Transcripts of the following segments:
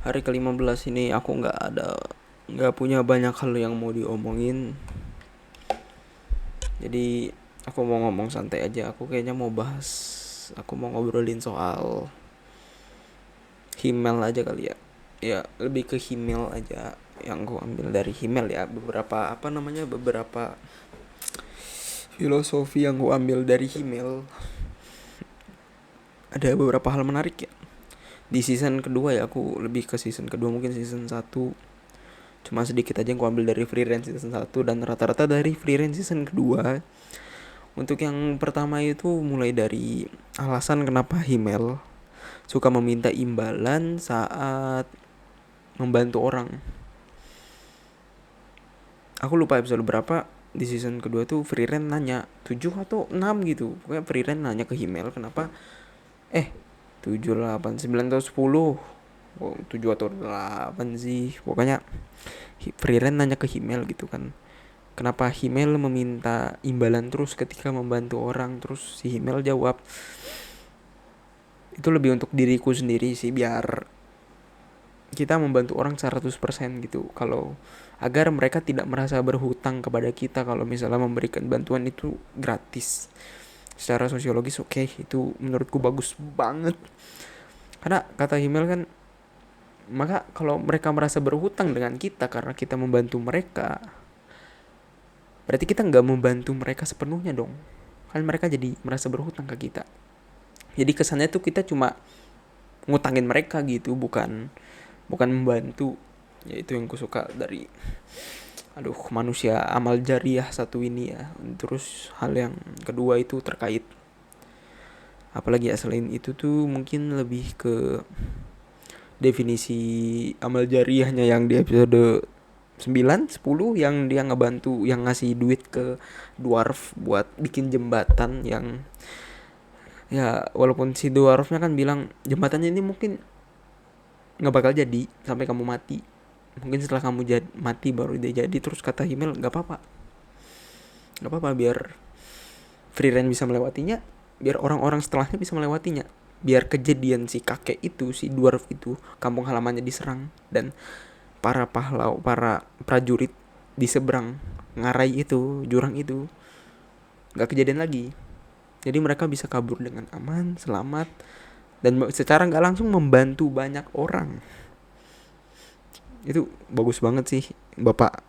Hari ke-15 ini aku nggak punya banyak hal yang mau diomongin. Jadi aku mau ngomong santai aja. Aku mau ngobrolin soal Himmel aja kali ya. Ya, lebih ke Himmel aja yang aku ambil dari Himmel ya. Beberapa filosofi yang aku ambil dari Himmel. Ada beberapa hal menarik ya. Di season kedua ya, aku lebih ke season kedua, mungkin season satu cuma sedikit aja yang aku ambil dari Free Range season satu, dan rata-rata dari Free Range season kedua. Untuk yang pertama itu mulai dari alasan kenapa Himmel suka meminta imbalan saat membantu orang. Aku lupa episode berapa di season kedua tuh Frieren nanya 7 atau 6 gitu. Pokoknya Frieren nanya ke Himmel kenapa 7, 8, 9 atau 10. 7 atau 8 sih. Pokoknya Frieren nanya ke Himmel gitu kan. Kenapa Himmel meminta imbalan terus ketika membantu orang. Terus si Himmel jawab, itu lebih untuk diriku sendiri sih, biar kita membantu orang 100% gitu. Kalau agar mereka tidak merasa berhutang kepada kita kalau misalnya memberikan bantuan itu gratis. Secara sosiologis oke, itu menurutku bagus banget. Karena kata Himmel kan, maka kalau mereka merasa berhutang dengan kita karena kita membantu mereka, berarti kita nggak membantu mereka sepenuhnya dong. Kan mereka jadi merasa berhutang ke kita. Jadi kesannya tuh kita cuma ngutangin mereka gitu, bukan membantu. Ya itu yang kusuka dari manusia amal jariah satu ini ya. Terus hal yang kedua itu terkait apalagi ya, selain itu tuh mungkin lebih ke definisi amal jariahnya yang di episode 9, 10 yang dia ngebantu, yang ngasih duit ke dwarf buat bikin jembatan. Yang ya walaupun si dwarfnya kan bilang jembatannya ini mungkin nggak bakal jadi sampai kamu mati, mungkin setelah kamu mati baru dia jadi. Terus kata Himmel, nggak apa-apa biar Frieren bisa melewatinya, biar orang-orang setelahnya bisa melewatinya, biar kejadian si kakek itu, si dwarf itu, kampung halamannya diserang dan para prajurit di seberang ngarai itu, jurang itu, nggak kejadian lagi. Jadi mereka bisa kabur dengan aman, selamat, dan secara nggak langsung membantu banyak orang. Itu bagus banget sih bapak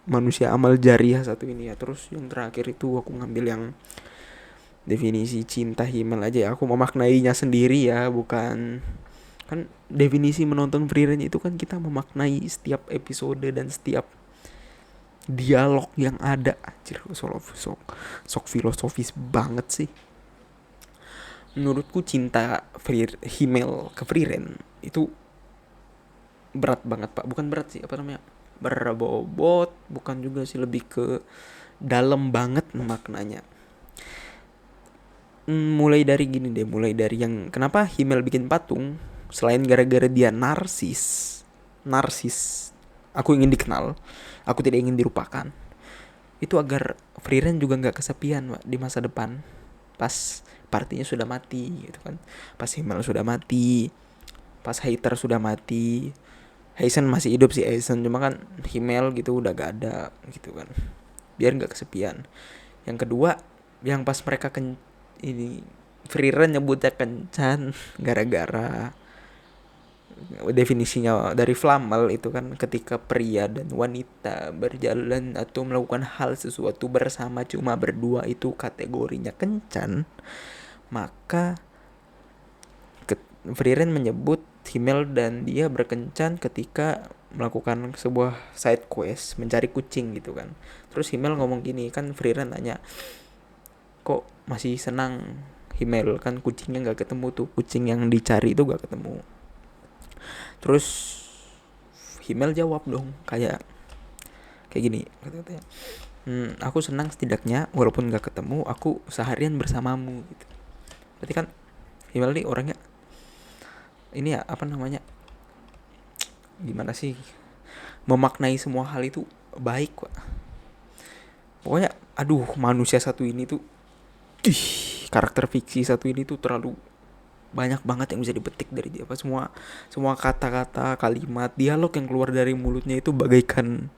manusia amal jariah satu ini ya. Terus yang terakhir itu aku ngambil yang definisi cinta Himmel aja ya. Aku memaknainya sendiri ya, bukan kan definisi menonton Free Range itu kan kita memaknai setiap episode dan setiap dialog yang ada. Anjir, sok filosofis banget sih. Menurutku cinta Himmel ke Free Range itu berat banget pak, bukan berat sih, berbobot, bukan juga sih, lebih ke dalam banget maknanya. Mulai dari yang kenapa Himmel bikin patung, selain gara-gara dia narsis, aku ingin dikenal, aku tidak ingin dilupakan, itu agar Frieren juga nggak kesepian Pak, di masa depan pas partinya sudah mati gitu kan. Pas Himmel sudah mati, pas Hater sudah mati. Heisen masih hidup sih, Heisen cuma kan Himmel gitu udah gak ada gitu kan, biar nggak kesepian. Yang kedua, yang pas mereka ini Frieren nyebutnya kencan gara-gara definisinya dari Flamel itu kan, ketika pria dan wanita berjalan atau melakukan hal sesuatu bersama cuma berdua itu kategorinya kencan. Maka Frieren menyebut Himmel dan dia berkencan ketika melakukan sebuah side quest mencari kucing gitu kan. Terus Himmel ngomong gini kan, Frieren tanya, kok masih senang Himmel, kan kucingnya nggak ketemu tuh, kucing yang dicari itu nggak ketemu. Terus Himmel jawab dong kayak gini katanya, aku senang setidaknya walaupun nggak ketemu aku seharian bersamamu gitu. Berarti kan Himmel nih orangnya ini ya, gimana sih, memaknai semua hal itu baik kok. Pokoknya manusia satu ini tuh, karakter fiksi satu ini tuh terlalu banyak banget yang bisa dipetik dari dia. Apa semua kata-kata, kalimat, dialog yang keluar dari mulutnya itu bagaikan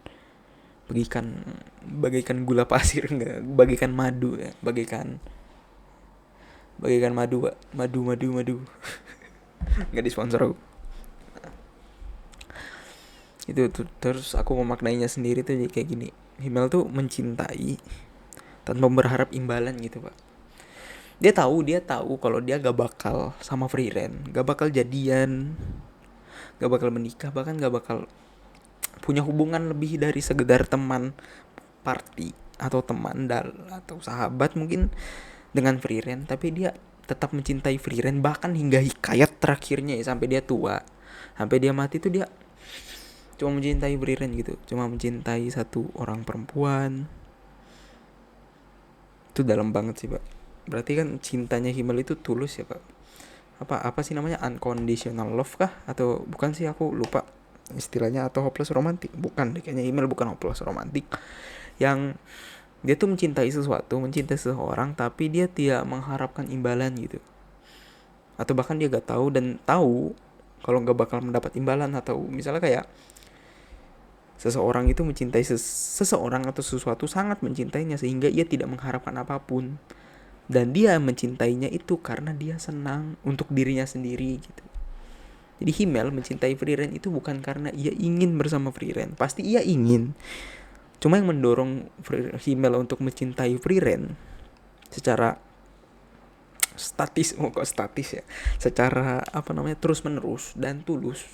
bagaikan bagaikan gula pasir, enggak, bagaikan madu ya, bagaikan madu, Pak. Madu. Enggak disponsor aku. Itu tuh, terus aku memaknainya sendiri tuh jadi kayak gini. Himmel tuh mencintai tanpa berharap imbalan gitu, Pak. Dia tahu kalau dia gak bakal sama Frieren, gak bakal jadian, gak bakal menikah, bahkan gak bakal punya hubungan lebih dari sekedar teman party atau teman atau sahabat mungkin dengan Frieren, tapi dia tetap mencintai Frieren bahkan hingga hikayat terakhirnya ya, sampai dia tua, sampai dia mati tuh dia cuma mencintai Frieren gitu, cuma mencintai satu orang perempuan. Itu dalam banget sih, Pak. Berarti kan cintanya Himmel itu tulus ya, Pak. Apa sih namanya, unconditional love kah atau bukan sih, aku lupa istilahnya, atau hopeless romantic, bukan deh, kayaknya Himmel bukan hopeless romantic, yang dia tuh mencintai seseorang tapi dia tidak mengharapkan imbalan gitu, atau bahkan dia gak tahu dan tahu kalau gak bakal mendapat imbalan, atau misalnya kayak seseorang itu mencintai seseorang atau sesuatu, sangat mencintainya sehingga ia tidak mengharapkan apapun, dan dia mencintainya itu karena dia senang untuk dirinya sendiri gitu. Jadi Himmel mencintai Frieren itu bukan karena ia ingin bersama Frieren, pasti ia ingin. Cuma yang mendorong Himmel untuk mencintai Frieren secara statis ya, secara terus menerus dan tulus,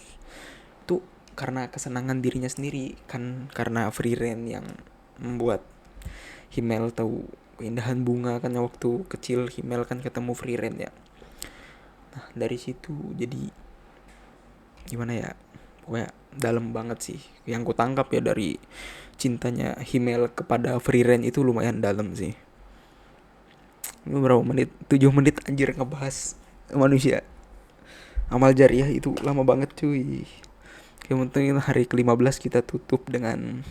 itu karena kesenangan dirinya sendiri kan, karena Frieren yang membuat Himmel tahu keindahan bunga kan, waktu kecil Himmel kan ketemu Frieren ya. Nah dari situ jadi gimana ya, pokoknya dalam banget sih yang ku tangkap ya dari cintanya Himmel kepada Frieren, itu lumayan dalam sih. Ini berapa menit, 7 menit anjir ngebahas manusia. Amal jariah itu lama banget cuy. Yang penting hari ke-15 kita tutup dengan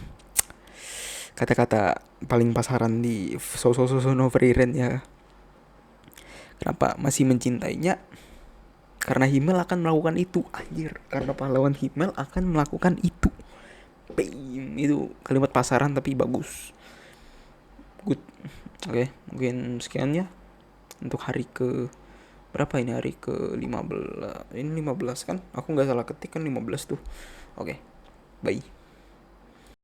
kata-kata paling pasaran di Sono Frieren ya. Kenapa masih mencintainya? Karena Himmel akan melakukan itu, anjir. Karena pahlawan Himmel akan melakukan itu. Bam, itu kalimat pasaran tapi bagus. Good. Oke, mungkin sekian ya untuk hari ke berapa ini, hari ke 15. Ini 15 kan? Aku nggak salah ketik kan 15 tuh. Oke. Bye.